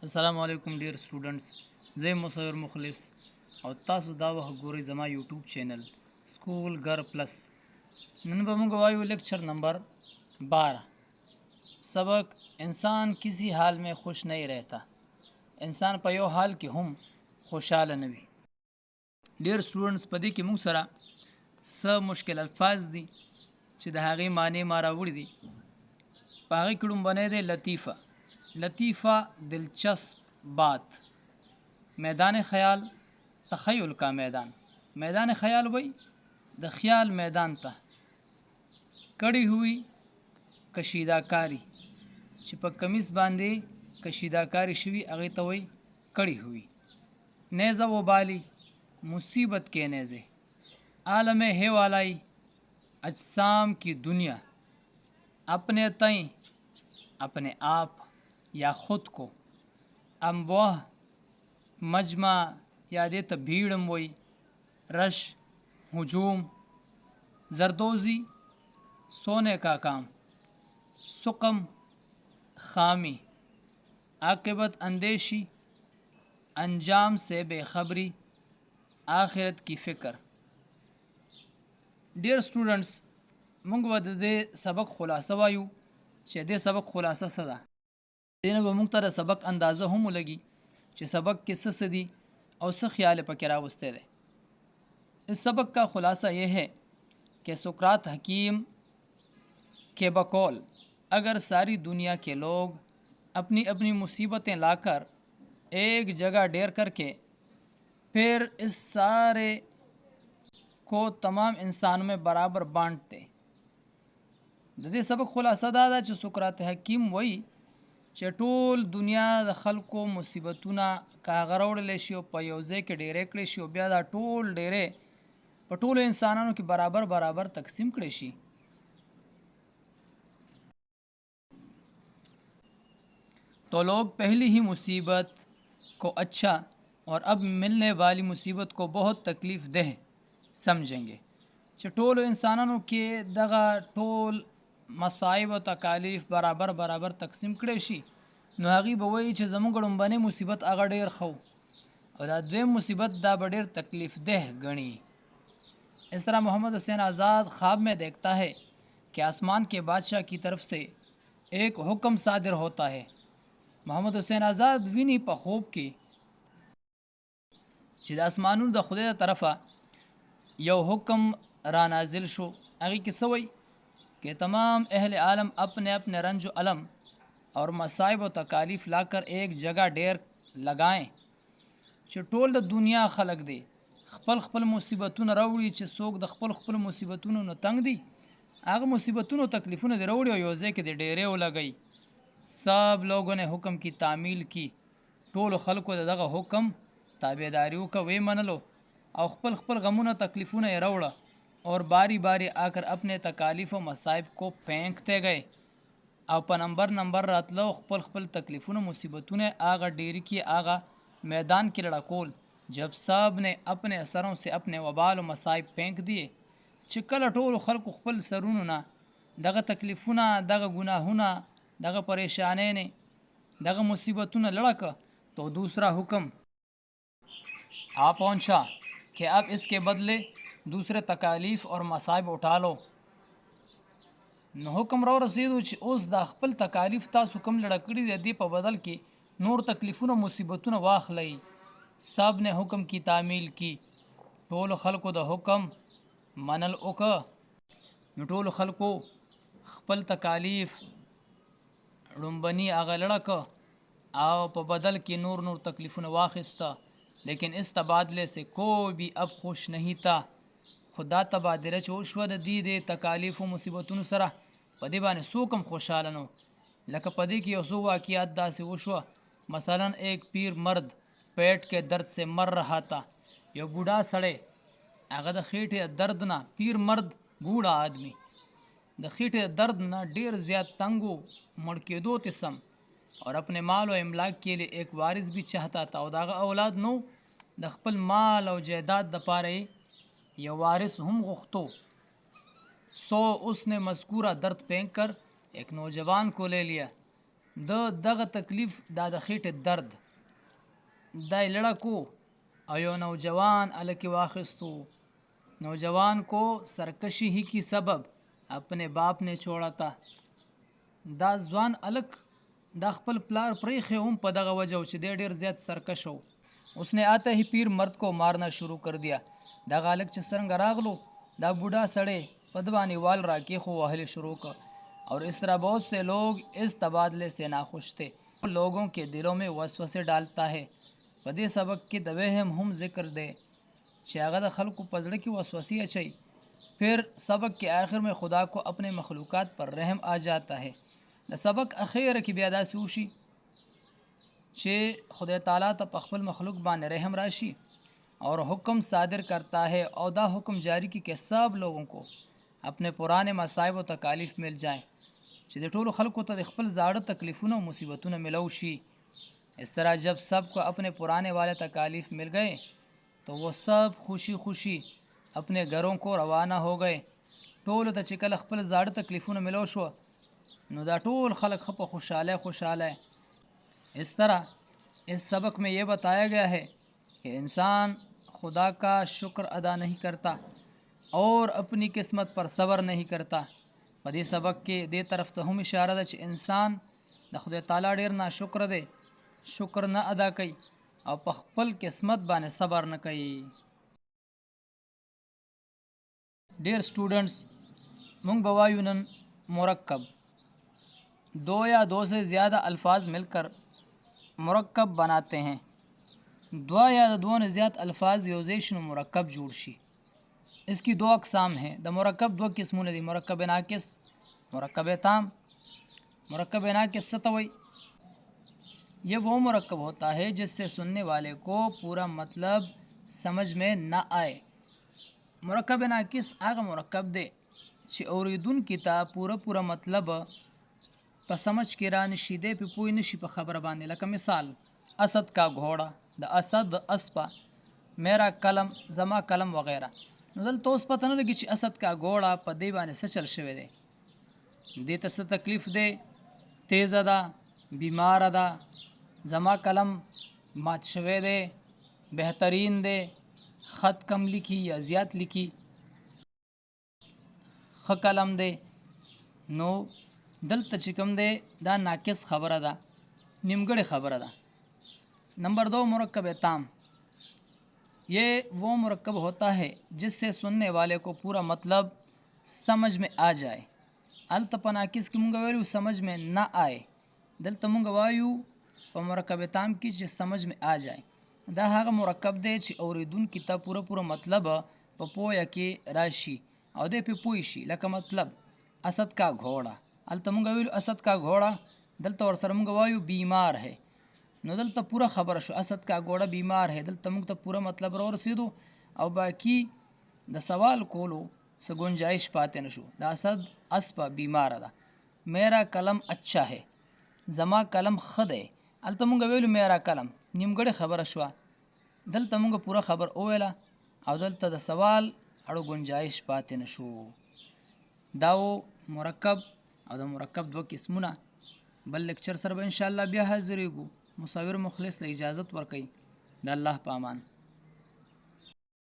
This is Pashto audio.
السلام علیکم ډیر سټوډنټس، زه مصور مخلص او تاسو دا وخت ګورئ زما یوټیوب چینل سکول گر پلس. نن به موږ وایو لیکچر نمبر 12. سبق انسان کسی حال میں خوش نہیں رہتا. انسان په یو حال کې هم خوشاله نه وي. ډیر سټوډنټس په دې کې موږ سره څه مشکل الفاظ دي چې د هغې معنی ما راوړي دي. په هغې کې لومبنی دی لطیفه. लतीफ़ा दिलचस्प बात. मैदान ख़याल तख़य्युल का मैदान. मैदान ख़याल वही द ख़याल मैदान था. कड़ी हुई कशीदाकारी چې په کمیس باندې کشیداکاری شوی هغې ته وایي کړی ہوئی. نیزه و بالی مصیبت کے نیزے. عالم ہے والائی اجسام کی دنیا. اپنے تئیں اپنے آپ یا خود کو. امبوہ مجمع یا دیتا بھیڑم وی. رش ہجوم. زردوزی سونے کا کام. سقم خامی. عاقبت اندیشی انجام سے بے خبری آخرت کی فکر. ډیر سټوډنټس مونږ به د دې سبق خلاصه وایو چې دې سبق خلاصه څه ده. دینه به موږ ته د سبق اندازه هم ولګي چې سبق کې څه دي او څه خیال پکې راوسته دی. اس سبق کا خلاصہ یہ ہے کہ سقراط حکیم کے بقول اگر ساری دنیا کے لوگ اپنی اپنی مصیبتیں لا کر ایک جگہ ڈیر کر کے پھر اس سارے کو تمام انسانوں میں برابر بانٹتے. د دې سبق خلاصه دا ده چې سقراط حکیم وایي چې ټول دنیا د خلکو مصیبتونه که هغه راوړلی شي او په یو ځای کې ډیرې کړی شي او بیا دا ټول ډیرې په ټولو انسانانو کې برابر برابر تقسیم کړی شي تو لوگ پہلی ہی مصیبت کو اچھا اور اب ملنے والی مصیبت کو بہت تکلیف دہ سمجھیں گے. چې ټولو انسانانو کې دغه ټول مصائب او تکالیف برابر برابر تقسیم کړی شي نو هغې به وایي چې زموږ لومبنی مصیبت هغه ډیر ښه او دا دویم مصیبت دا به ډیر تکلیف دہ گڼي. اس طرح محمد حسین آزاد خواب میں دیکھتا ہے کہ آسمان کے بادشاہ کی طرف سے ایک حکم صادر ہوتا ہے. محمد حسین آزاد ویني په خوب کې چې د اسمانونو د خدای د طرفه یو حکم را نازل شو. هغې کې څه وایي کہ تمام اہل عالم اپنے اپنے رنج و علم اور مصائب و تکالیف لا کر ایک جگہ ډیر لگائیں. چې ټول د دنیا خلق دی خپل خپل مصیبتونه راوړي چې څوک د خپل خپل مصیبتونو نه تنگ دي هغه مصیبتونو تکلیفونه دی راوړي او یو ځای کې د ډیرې ولګي. سب لوگوں نے حکم کی تعمیل کی. ټولو خلکو دغه حکم تابعداري وکړه وی منلو او خپل خپل غمونه تکلیفونه یې راوړه اور باری باری آ کر اپنے تکالیف و مصائب کو پھینکتے گئے او په نمبر نمبر راتلو خپل خپل تکلیفونه مصیبتونه آغا ډیری کی آغا میدان کې لڑکول. جب سب نے اپنے اثروں سے اپنے وبال و مصائب پھینک دیے چې کله ټولو خلکو خپل سرونو نه دغه تکلیفونه دغه گناهونه دغه پریشانۍ نه دغه مصیبتونه لڑکه تو دوسرا حکم آ پہنچا کہ اب اس کے بدلے دوسرے تکالیف اور مصائب اٹھا لو. نو حکم را رسیدو چې اوس د خپل تکالیف تاسو کم لړه کړي د دې په بدل کې نور تکلیفونه مصیبتونه واخلئ. سب نے حکم کی تعمیل کی. ټولو خلکو د حکم منل وکړه. نو ټولو خلکو خپل تکالیف ړومبني هغه لړه کړه او په بدل کې نور نور تکلیفونه واخیسته. لیکن اس تبادلے سے کوئی بھی اب خوش نہیں تھا. خدا تبادله چې وشوه د دې د تکالیف و مصیبتونو سره په دې باندې څوک هم خوشحاله نو. لکه په دې کې یو څو واقعات داسې وشوه. مثلا ایک پیر مرد پیٹ کے درد سے مر رہا تھا. یو بوډا سړی هغه د خېټې درد نه پیر مرد بوډا آدمی د خېټې درد نه ډیر زیات تنگو مړ کېدو ته سم اور اپنے مال و املاک کے لیے ایک وارث بھی چاہتا تھا او داغه اولاد نو د خپل مال او جائیداد د پاره یو وارث هم غوښتو. سو اس نے مذکورہ درد پھینک کر ایک نوجوان کو لے لیا دغه تکلیف دا د خېټې درد دا لړه کو او یو नौजवान الکی واخستو नौजवान को सरकशी ही की सबब अपने बाप ने छोड़ा था دا ځوان الک دا خپل پلار پریخه هم په دغه وجه چې ډیر زیات سرکش و उसने आते ही पीर मर्द को मारना शुरू कर दिया دا غالک چې څنګه راغلو دا बूढ़ा सड़े पदवानी वाल राकी खो वहले शुरू कर और इस तरह बहुत से लोग इस तबादले से नाखुश थे लोगों के दिलों में वसवसे डालता है पदे सबक के दवे हम जिक्र दे चागा द खल्क को पजड़ की वसवसी अच्छी फिर सबक के आखिर में खुदा को अपने मखलूक़ात पर रहम आ जाता है द सबक अखीर की बेदा सूशी चे खुदा ताला त पखपल मखलूक बान रहम राशि और हुक्म सादिर करता है और दा हुक्म जारी की के सब लोगों को अपने पुराने मसाइब व तकालीफ मिल जाएँ چې د ټولو خلکو ته د خپل زاړه तकलीफों و मुसीबतों मिलो शी इस तरह जब सबको अपने पुराने वाले तकालीफ मिल गए तो वो सब खुशी खुशी अपने घरों को रवाना हो गए ټولو ته چې کله خپل زاړه तकलीफों मिलो شو نو دا ټول خلک خپ خوشاله इस तरह इस सबक में ये बताया गया है कि इंसान खुदा का शुक्र अदा नहीं करता और अपनी किस्मत पर सब्र नहीं करता په دې سبق کې دې طرف ته هم اشاره ده چې انسان د خدای تعالی ډیر ناشکر دی شکر نه ادا کوي او په خپل قسمت باندې صبر نه کوي ډیر سټوډنټس مونږ بوایو نن مرکب دو یا دو سے زیادہ الفاظ مل کر مرکب بناتے ہیں دو یا دو نے زیادہ الفاظ یوزیشن مرکب جوړ شي इसकी दो अकसाम हैं द मरकब दो किस्मों ने दी मरकब नाकिस मरकब ताम मरकब नाकिस सतवई ये वो मरकब होता है जिससे सुनने वाले को पूरा मतलब समझ में ना आए मरकब नाकिस आगा मरकब दे छि औरिदुन किताब पूरा मतलब पर समझ के रा नशीदे पे पोई नशी पर खबर बांधे लका मिसाल असद का घोड़ा द असद अस्पा मेरा कलम जमा कलम वगैरह نو دلته اوس پته نه لګي چې اسد کا ګوړه په دی باندې سچل شوی دی دې ته څه تکلیف دی تیز ده بیمار ده زما قلم مات شوی دی بهترین دی خط کم لیکي یا زیات لیکي خ قلم دی نو دلته چې کوم دی دا ناقص خبره ده نیمګړې خبره ده نمبر 2 مرکب تام ये वो मुरक्कब होता है जिससे सुनने वाले को पूरा मतलब समझ में आ जाए अल्तपनाकिस की मुंगा वायु समझ में ना आए दलता मुंगा वायु व मुरक्कब ताम की जो समझ में आ जाए दा हागा मुरक्कब दे छि औरिदुन किताब पूरा मतलब पपोया के राशि और दे पे पोईशी लका मतलब असद का घोड़ा अल्ता मुंगा वायु असद का घोड़ा दलता और सर मुंगा वायु बीमार है نو دلته پورا خبره شو اسد کا ګوړه بیمار ہے دلته موږ ته پورا مطلب را رسیدو او باقی د سوال کولو څه گنجائش پاتې نشو د اسد اسپا بیمار ده میرا قلم اچھا ہے زما قلم خد ہے الته موږ ویلو میرا قلم نیمګړی خبره شو دلته موږ پورا خبر اوله او دلته د سوال اړو گنجائش پاتې نشو داو مرکب او د مرکب دو قسمونه بل لیکچر سره به ان شاء الله بیا حاضرېږو مصور مخلص له اجازت ورکړي د الله په امان